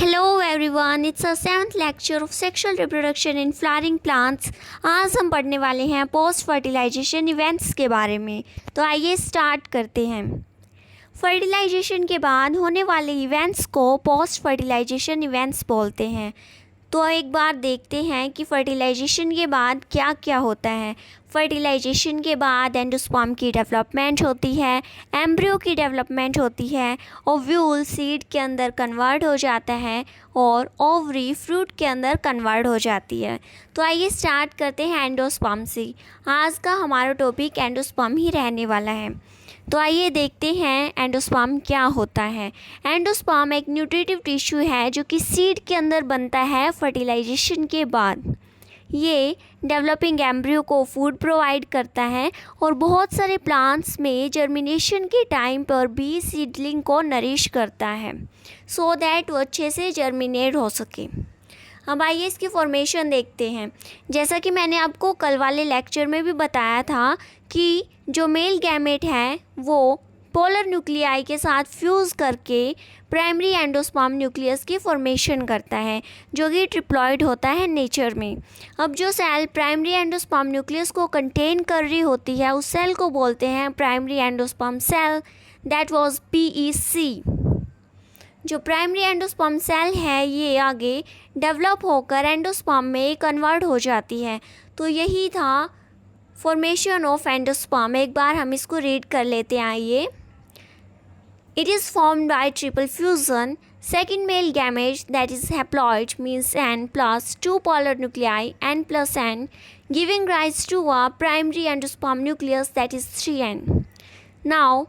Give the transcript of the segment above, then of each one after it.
Hello everyone, it's our 7th lecture of sexual reproduction in flowering plants। आज हम पढ़ने वाले हैं पोस्ट फर्टिलाइजेशन इवेंट्स के बारे में। तो आइए स्टार्ट करते हैं। फर्टिलाइजेशन के बाद होने वाले इवेंट्स को पोस्ट फर्टिलाइजेशन इवेंट्स बोलते हैं। तो एक बार देखते हैं कि फर्टिलाइजेशन के बाद क्या क्या होता है। फर्टिलाइजेशन के बाद एंडोस्पर्म की डेवलपमेंट होती है, एम्ब्रियो की डेवलपमेंट होती है, ओव्यूल सीड के अंदर कन्वर्ट हो जाता है और ओवरी फ्रूट के अंदर कन्वर्ट हो जाती है। तो आइए स्टार्ट करते हैं एंडोस्पर्म से। आज का हमारा टॉपिक एंडोस्पर्म ही रहने वाला है। तो आइए देखते हैं एंडोस्पर्म क्या होता है। एंडोस्पर्म एक न्यूट्रिटिव टिश्यू है जो कि सीड के अंदर बनता है फर्टिलाइजेशन के बाद। ये डेवलपिंग एम्ब्रियो को फूड प्रोवाइड करता है और बहुत सारे प्लांट्स में जर्मिनेशन के टाइम पर भी सीडलिंग को नरिश करता है सो दैट वो अच्छे से जर्मिनेट हो सके। अब आइए इसकी फॉर्मेशन देखते हैं। जैसा कि मैंने आपको कल वाले लेक्चर में भी बताया था कि जो मेल गैमेट है वो पोलर न्यूक्लियाई के साथ फ्यूज़ करके प्राइमरी एंडोस्पर्म न्यूक्लियस की फॉर्मेशन करता है जो कि ट्रिप्लॉइड होता है नेचर में। अब जो सेल प्राइमरी एंडोस्पर्म न्यूक्लियस को कंटेन कर रही होती है उस सेल को बोलते हैं primary endosperm cell, that was PEC। जो प्राइमरी एंडोस्पर्म सेल है ये आगे डेवलप होकर एंडोस्पर्म में कन्वर्ट हो जाती है। तो यही था फॉर्मेशन ऑफ एंडोस्पर्म। एक बार हम इसको रीड कर लेते हैं। आइए, it is formed by triple fusion. Second male gamete that is haploid means N plus 2 polar nuclei N plus N giving rise to a primary endosperm nucleus that is 3N. Now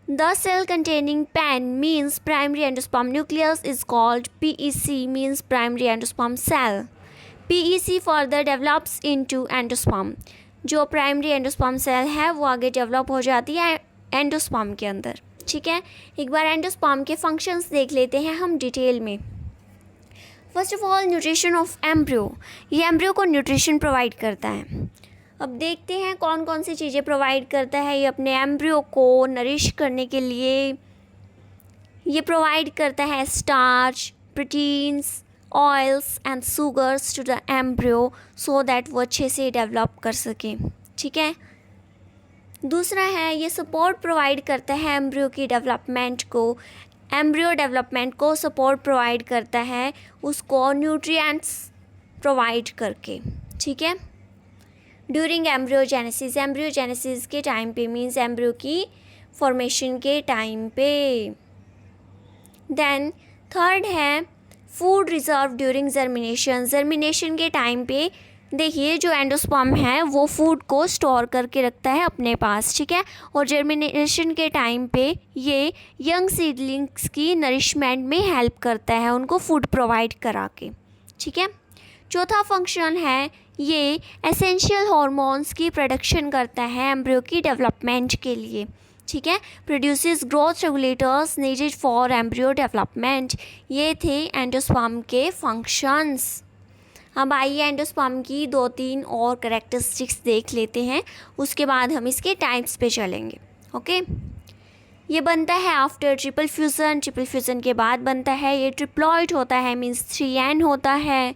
the cell containing PEN means primary endosperm nucleus is called PEC means primary endosperm cell. PEC further develops into endosperm. जो primary endosperm cell है वो आगे develop हो जाती है endosperm के अंदर। ठीक है, एक बार एंडोस्पर्म के फंक्शंस देख लेते हैं हम डिटेल में। First of all nutrition of embryo. ये एम्ब्रियो को न्यूट्रिशन प्रोवाइड करता है। अब देखते हैं कौन कौन सी चीज़ें प्रोवाइड करता है ये अपने एम्ब्रियो को नरिश करने के लिए। ये प्रोवाइड करता है starch, proteins, oils and sugars to the embryo so that वो अच्छे से डेवलप कर सके। ठीक है, दूसरा है ये सपोर्ट प्रोवाइड करता है एम्ब्रियो की डेवलपमेंट को। एम्ब्रियो डेवलपमेंट को सपोर्ट प्रोवाइड करता है उसको न्यूट्रिएंट्स प्रोवाइड करके। ठीक है, ड्यूरिंग एम्ब्रियोजेनेसिस के टाइम पे मीन्स एम्ब्रियो की फॉर्मेशन के टाइम पे। देन थर्ड है फूड रिजर्व ड्यूरिंग जर्मिनेशन के टाइम पे देखिए जो एंडोस्पर्म है वो फूड को स्टोर करके रखता है अपने पास। ठीक है, और जर्मिनेशन के टाइम पे ये यंग सीडलिंग्स की नरिशमेंट में हेल्प करता है उनको फूड प्रोवाइड करा के। ठीक है, चौथा फंक्शन है ये एसेंशियल हार्मोन्स की प्रोडक्शन करता है एम्ब्रियो की डेवलपमेंट के लिए। ठीक है, produces growth regulators needed for embryo development. ये थे एंडोस्पर्म के फंक्शंस। अब आइए एंडोस्पर्म की 2-3 और कैरेक्टरिस्टिक्स देख लेते हैं, उसके बाद हम इसके टाइप्स पे चलेंगे। ओके, ये बनता है आफ्टर ट्रिपल फ्यूज़न के बाद बनता है। ये ट्रिप्लॉइड होता है मीन्स 3N होता है।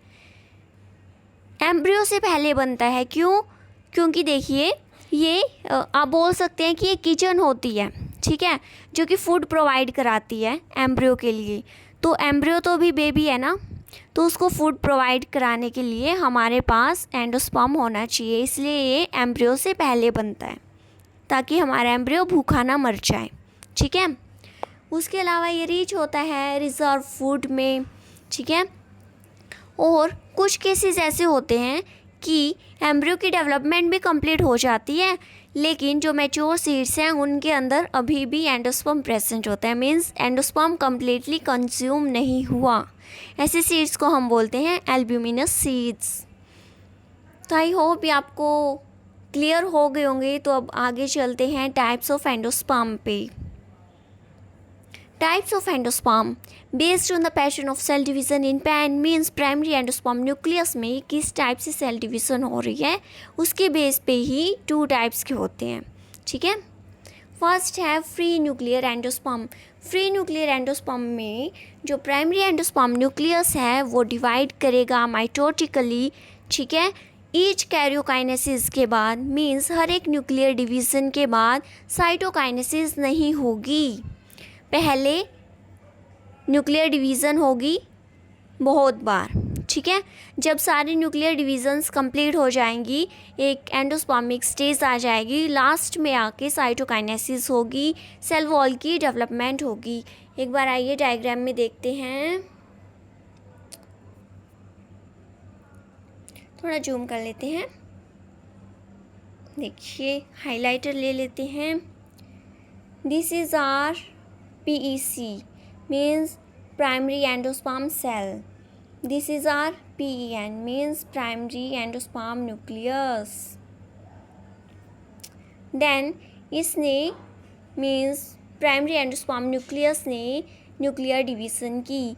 एम्ब्रियो से पहले बनता है, क्योंकि देखिए ये आप बोल सकते हैं कि ये किचन होती है। ठीक है, जो कि फूड प्रोवाइड कराती है एम्ब्रियो के लिए। तो एम्ब्रियो तो भी बेबी है ना, तो उसको फूड प्रोवाइड कराने के लिए हमारे पास एंडोस्पर्म होना चाहिए, इसलिए ये एम्ब्रियो से पहले बनता है ताकि हमारा एम्ब्रियो भूखा ना मर जाए। ठीक है, उसके अलावा ये रीच होता है रिजर्व फूड में। ठीक है, और कुछ केसेस ऐसे होते हैं कि एम्ब्रियो की डेवलपमेंट भी कंप्लीट हो जाती है लेकिन जो मैच्योर सीड्स हैं उनके अंदर अभी भी एंडोस्पर्म प्रेजेंट होता है मीन्स एंडोस्पर्म कम्प्लीटली कंज्यूम नहीं हुआ। ऐसे सीड्स को हम बोलते हैं एल्ब्यूमिनस सीड्स। तो आई होप ये आपको क्लियर हो गए होंगे। तो अब आगे चलते हैं टाइप्स ऑफ एंडोस्पर्म पे। Types of endosperm based on the pattern of cell division in PEN means primary endosperm nucleus में किस टाइप से सेल डिवीजन हो रही है उसके बेस पे ही 2 टाइप्स के होते हैं। ठीक है, फर्स्ट है free nuclear endosperm. Free nuclear endosperm में जो प्राइमरी एंडोस्पर्म न्यूक्लियस है वो डिवाइड करेगा माइटोटिकली, ठीक है। ईच कैरियोकाइनेसिस के बाद, मीन्स हर एक न्यूक्लियर डिवीज़न के बाद साइटोकाइनेसिस नहीं होगी। पहले न्यूक्लियर डिवीज़न होगी बहुत बार, ठीक है। जब सारी न्यूक्लियर डिवीजन्स कंप्लीट हो जाएंगी, एक एंडोस्पर्मिक स्टेज आ जाएगी, लास्ट में आके साइटोकाइनेसिस होगी, सेल वॉल की डेवलपमेंट होगी। एक बार आइए डायग्राम में देखते हैं, थोड़ा जूम कर लेते हैं। देखिए हाइलाइटर ले लेते हैं। This is our PEC, means primary endosperm cell. This is our PEN, means primary endosperm nucleus. Then इसने means प्राइमरी एंडोस्पर्म न्यूक्लियस ने न्यूक्लियर डिवीज़न की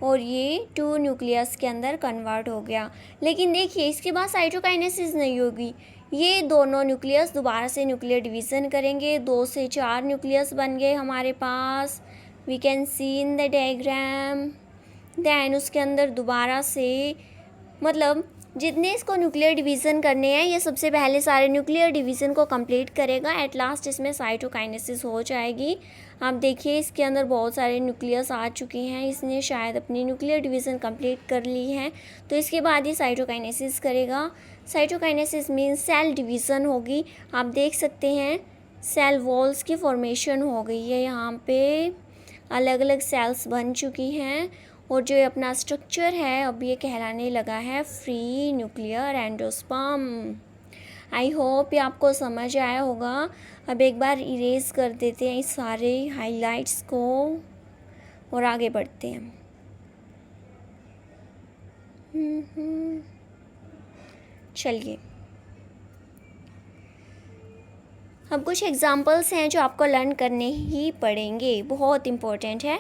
और ये 2 न्यूक्लियस के अंदर कन्वर्ट हो गया। लेकिन देखिए इसके बाद साइटोकाइनेसिस नहीं होगी, ये दोनों न्यूक्लियस दोबारा से न्यूक्लियर डिवीज़न करेंगे, 2 से 4 न्यूक्लियस बन गए हमारे पास। We can see in the diagram. Then उसके अंदर दोबारा से, मतलब जितने इसको न्यूक्लियर डिवीज़न करने हैं ये सबसे पहले सारे न्यूक्लियर डिवीज़न को कंप्लीट करेगा। एट लास्ट इसमें साइटोकाइनेसिस हो जाएगी। आप देखिए इसके अंदर बहुत सारे न्यूक्लियस आ चुके हैं, इसने शायद अपनी न्यूक्लियर डिवीज़न कंप्लीट कर ली है, तो इसके बाद ये साइटोकाइनेसिस करेगा। साइटोकाइनेसिस मीन्स सेल डिवीज़न होगी। आप देख सकते हैं सेल वॉल्स की फॉर्मेशन हो गई है, यहाँ पे अलग अलग सेल्स बन चुकी हैं और जो अपना स्ट्रक्चर है अब ये कहलाने लगा है free nuclear endosperm. I hope ये आपको समझ आया होगा। अब एक बार इरेज कर देते हैं इस सारे हाइलाइट्स को और आगे बढ़ते हैं। चलिए अब कुछ एग्जाम्पल्स हैं जो आपको लर्न करने ही पड़ेंगे, बहुत इम्पोर्टेंट है।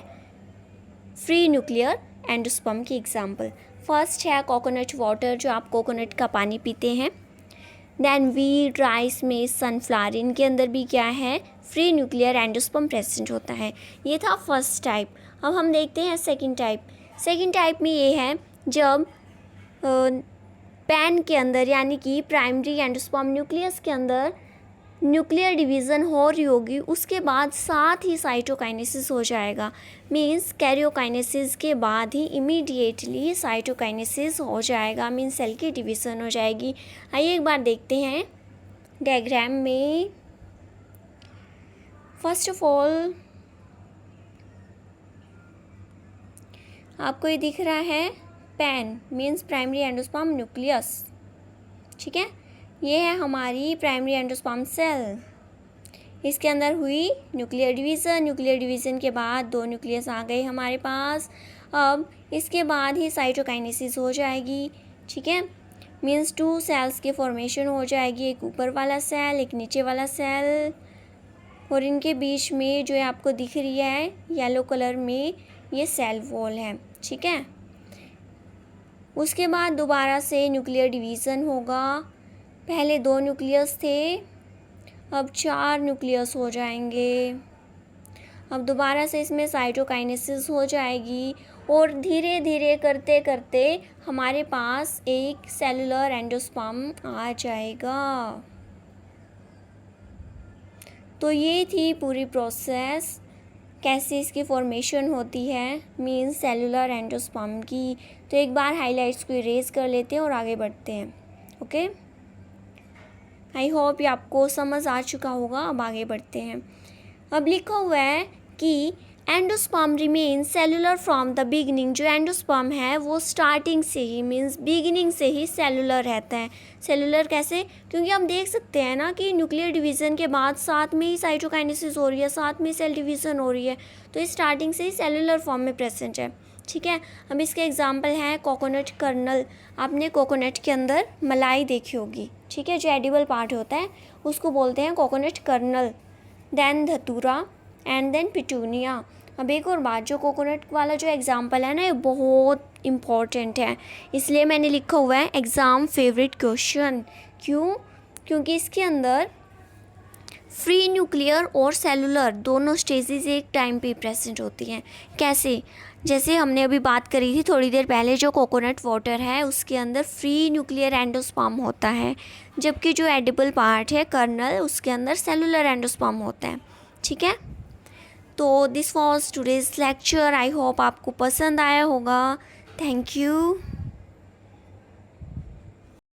फ्री न्यूक्लियर एंडोस्पर्म की एग्जाम्पल फर्स्ट है कोकोनट वाटर, जो आप कोकोनट का पानी पीते हैं। दैन वीट, राइस में, सनफ्लावर, इनके अंदर भी क्या है, फ्री न्यूक्लियर एंडोस्पर्म प्रेजेंट होता है। ये था फर्स्ट टाइप। अब हम देखते हैं सेकंड टाइप। सेकंड टाइप में ये है जब पैन के अंदर यानी कि प्राइमरी एंडोस्पर्म न्यूक्लियस के अंदर न्यूक्लियर डिवीज़न हो रही होगी, उसके बाद साथ ही साइटोकाइनेसिस हो जाएगा। मीन्स कैरियोकाइनेसिस के बाद ही इमीडिएटली साइटोकाइनेसिस हो जाएगा, मीन्स सेल की डिवीज़न हो जाएगी। आइए एक बार देखते हैं डायग्राम में। फर्स्ट ऑफ ऑल आपको ये दिख रहा है pan, means primary endosperm nucleus, ठीक है। ये है हमारी प्राइमरी एंडोस्पर्म सेल, इसके अंदर हुई न्यूक्लियर डिवीज़न। न्यूक्लियर डिवीज़न के बाद 2 न्यूक्लियस आ गए हमारे पास। अब इसके बाद ही साइटोकाइनेसिस हो जाएगी, ठीक है। मीन्स 2 सेल्स की फॉर्मेशन हो जाएगी, एक ऊपर वाला सेल, एक नीचे वाला सेल, और इनके बीच में जो है आपको दिख रही है येलो कलर में, ये सेल वॉल है, ठीक है। उसके बाद दोबारा से न्यूक्लियर डिवीज़न होगा। पहले 2 न्यूक्लियस थे, अब 4 न्यूक्लियस हो जाएंगे। अब दोबारा से इसमें साइटोकाइनेसिस हो जाएगी और धीरे धीरे करते करते हमारे पास एक सेलुलर एंडोस्पर्म आ जाएगा। तो ये थी पूरी प्रोसेस, कैसे इसकी फॉर्मेशन होती है, मीन्स सेलुलर एंडोस्पर्म की। तो एक बार हाइलाइट्स को इरेज कर लेते हैं और आगे बढ़ते हैं। ओके, आई होप ये आपको समझ आ चुका होगा। अब आगे बढ़ते हैं। अब लिखा हुआ है कि endosperm remain cellular from the beginning. जो एंडोस्पर्म है वो स्टार्टिंग से ही, मीन्स बिगिनिंग से ही सेलुलर रहता है। सेलुलर कैसे? क्योंकि हम देख सकते हैं ना कि न्यूक्लियर डिवीज़न के बाद साथ में ही साइटोकाइनेसिस हो रही है, साथ में सेल डिवीज़न हो रही है, तो ये स्टार्टिंग से ही सेलुलर फॉर्म में प्रेजेंट है, ठीक है। अब इसके एग्जाम्पल हैं कोकोनट कर्नल। आपने कोकोनट के अंदर मलाई देखी होगी, ठीक है, जो एडिबल पार्ट होता है उसको बोलते हैं कोकोनट कर्नल। देन धतूरा एंड देन पिटूनिया। अब एक और बात, जो कोकोनट वाला जो एग्जाम्पल है ना, ये बहुत इम्पॉर्टेंट है, इसलिए मैंने लिखा हुआ है एग्ज़ाम फेवरेट क्वेश्चन। क्यों? क्योंकि इसके अंदर फ्री न्यूक्लियर और सेलुलर दोनों स्टेजेस एक टाइम पे प्रेजेंट होती हैं। कैसे? जैसे हमने अभी बात करी थी थोड़ी देर पहले, जो कोकोनट वाटर है उसके अंदर फ्री न्यूक्लियर एंडोस्पर्म होता है, जबकि जो एडिबल पार्ट है कर्नल, उसके अंदर सेलुलर एंडोस्पर्म होता है। ठीक है, तो this was today's lecture. I hope आपको पसंद आया होगा। Thank you.